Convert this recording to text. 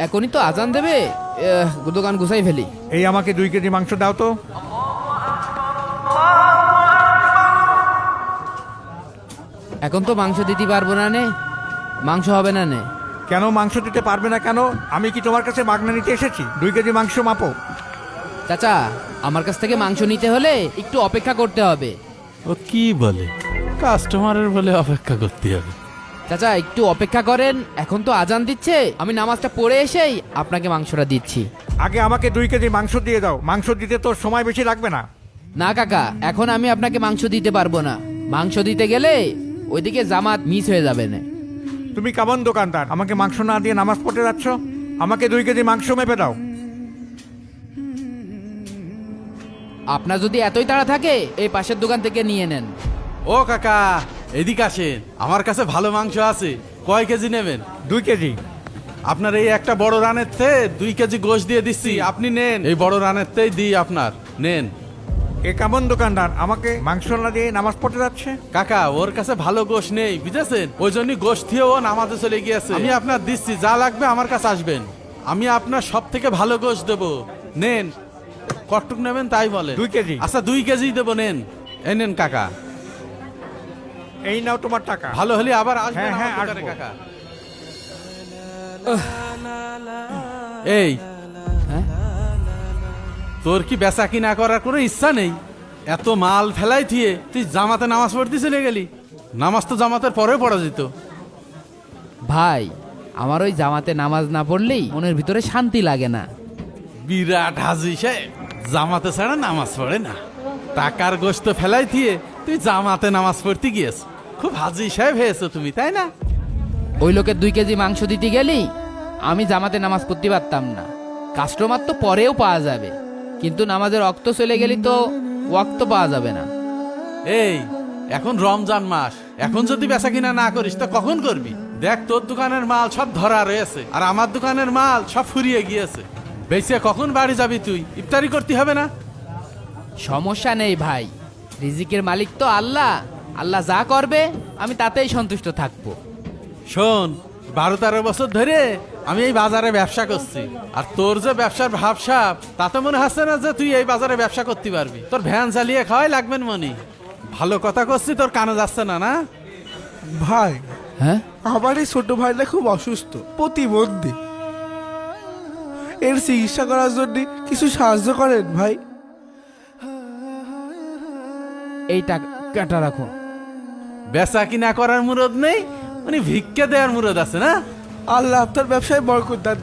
এখনই তো আজান দেবে, দোকান গুছাই ফেলি। এই আমাকে 2 কেজি মাংস দাও তো। এখন তো মাংস দিতে পারবো না নে, মাংস হবে না নে। কেন মাংস দিতে পারবে না কেন? আমি কি তোমার কাছে মাগনা নিতে এসেছি? 2 কেজি মাংস মাপো। চাচা, আমার কাছ থেকে মাংস নিতে হলে একটু অপেক্ষা করতে হবে। ও কি বলে, কাস্টমারের বলে অপেক্ষা করতে হবে? চাচা একটু অপেক্ষা করেন, এখন তো আজান দিচ্ছে, আমি নামাজটা পড়ে এসেই আপনাকে মাংসটা দিচ্ছি। আগে আমাকে 2 কেজি মাংস দিয়ে দাও। মাংস দিতে তোর সময় বেশি লাগবে না। না কাকা, এখন আমি আপনাকে মাংস দিতে পারবো না। মাংস দিতে গেলে ওইদিকে জামাত মিস হয়ে যাবে না। তুমি কেমন দোকানদার, আমাকে মাংস না দিয়ে নামাজ পড়তে যাচ্ছ? আমাকে 2 কেজি মাংস মেপে দাও। আপনার যদি এতই তাড়া থাকে এই পাশের দোকান থেকে নিয়ে নেন। ও কাকা, এদিকে আসেন, আমার কাছে ভালো মাংস আছে। কয় কেজি নেবেন? 2 কেজি। আপনার এই একটা বড় রানের তে 2 কেজি গোশ দিয়ে দিচ্ছি, আপনি নেন। এই বড় রানের তেই দিই আপনার, নেন। এ কেমন দোকানদার, আমাকে মাংস না দিয়ে নামাজ পড়তে যাচ্ছে? কাকা, ওর কাছে ভালো গোশ নেই বুঝেছেন, ওই জন্য গোশ দিয়ে ও নামাজে চলে গিয়েছে। আমি আপনার দিচ্ছি, যা লাগবে আমার কাছে আসবেন, আমি আপনার সব থেকে ভালো গোশ দেবো। নেন, কটুক নেবেন তাই বলে। 2 কেজি। আচ্ছা 2 কেজি দেবো, নেন। এই নেন কাকা, এই নাও তোমার টাকা। ভালো হলে আবার আসবেন হ্যাঁ, আমার দোকানে আসবো। কাকা। এই, হ্যাঁ? তোর কি বেচা কিনা করার কোনো ইচ্ছা নেই? এত মাল ফেলাই থিয়ে তুই জামাতে নামাজ পড়তে চলে গেলি। নামাজ তো জামাতের পরেও পড়া যেত। ভাই, আমার ওই জামাতে নামাজ না পড়লেই মনের ভিতরে শান্তি লাগে না। বিরাট হাজি সাহেব জামাতে ছাড়া নামাজ পড়ে না। টাকার গোশত ফেলাই থিয়ে তুই জামাতে নামাজ পড়তে গিয়েছ, খুব হাজি সাহেব হয়েছো তুমি, তাই না? ওই লোকের 2 কেজি মাংস দিতে গেলেই আমি জামাতে নামাজ পড়তে পারতাম না। কাস্টমার তো পরেও পাওয়া যাবে, কিন্তু নামাজের রক্ত চলে গেলে তো ওয়াক্ত পাওয়া যাবে না। এই, এখন রমজান মাস, এখন যদি বেচা কিনা না করিস তা কখন করবি? দেখ, তোর দোকানের মাল সব ধরা রয়েছে, আর আমার দোকানের মাল সব ফুরিয়ে গিয়েছে। বেচে কখন বাড়ি যাবি তুই? ইফতারি করতে হবে না? সমস্যা নেই ভাই, রিজিকের মালিক তো আল্লাহ। আল্লাহ যা করবে আমি তাতেই সন্তুষ্ট থাকবো। শোন, 12-13 বছর ধরে আমি এই বাজারে ব্যবসা করছি, আর তোর যে ব্যবসার ভাবসাব তাতে মনে হচ্ছে না যে তুই এই বাজারে ব্যবসা করতে পারবি। তোর ভ্যান চালিয়ে খাওয়াই লাগবেন মনি। ভালো কথা করছি, তোর কানে যাচ্ছে না? না ভাই, হ্যাঁ, আমার এই ছোট ভাইটা খুব অসুস্থ, প্রতিবন্ধী। এর চিকিৎসা করার জন্য কিছু সাহায্য করেন ভাই। এই টাকাটা রাখো। বেচা কিনা করার মুরদ নেই, মানে ভিক্ষা দেওয়ার মুরদ আছে না? আল্লাহ আপনার ব্যবসায় বরকত দান